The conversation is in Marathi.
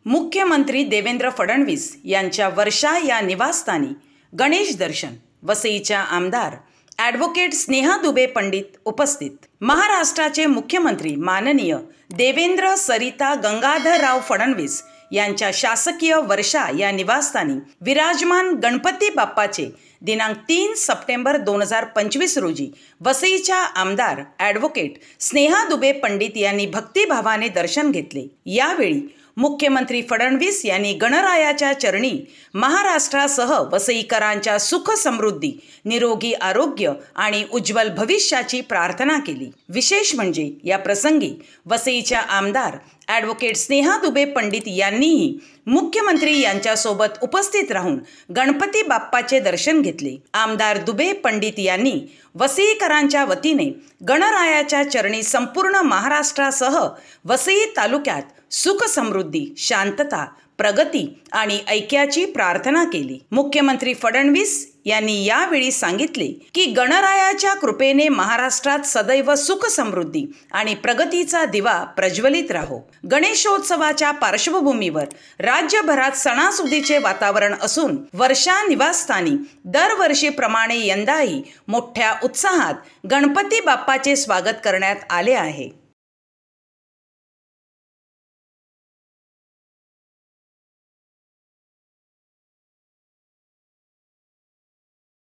मुख्यमंत्री देवेंद्र फडणवीस यांच्या वर्षा या निवासस्थानी गणेश दर्शन, वसईच्या आमदार ॲडव्होकेट स्नेहा दुबे पंडित उपस्थित। महाराष्ट्राचे मुख्यमंत्री माननीय देवेंद्र सरिता गंगाधरराव फडणवीस यांच्या शासकीय वर्षा या निवासस्थानी विराजमान गणपती बाप्पाचे दिनांक 3 सप्टेंबर 2025 रोजी वसईच्या आमदार ॲडव्होकेट स्नेहा दुबे पंडित यांनी भक्तिभावाने दर्शन घेतले। यावेळी मुख्यमंत्री फडणवीस यांनी गणरायाच्या चरणी महाराष्ट्रासह वसईकरांच्या सुख समृद्धी, निरोगी आरोग्य आणि उज्ज्वल भविष्याची प्रार्थना केली। विशेष म्हणजे या प्रसंगी वसईच्या आमदार ॲडव्होकेट स्नेहा दुबे पंडित यांनीही मुख्यमंत्री यांच्यासोबत उपस्थित राहून गणपती बाप्पाचे दर्शन घेतले। आमदार दुबे पंडित यांनी वसईकरांच्या वतीने गणरायाच्या चरणी संपूर्ण महाराष्ट्रासह वसई तालुक्यात सुख समृद्धी, शांतता, प्रगती आणि ऐक्याची प्रार्थना केली। मुख्यमंत्री फडणवीस यांनी यावेळी सांगितले की गणरायाच्या कृपेने महाराष्ट्रात सदैव सुख समृद्धी आणि प्रगतीचा दिवा प्रज्वलित राहो। गणेशोत्सवाच्या पार्श्वभूमीवर राज्यभरात सणासुदीचे वातावरण असून वर्षा निवासस्थानी दरवर्षीप्रमाणे यंदाही मोठ्या उत्साहात गणपती बाप्पाचे स्वागत करण्यात आले आहे।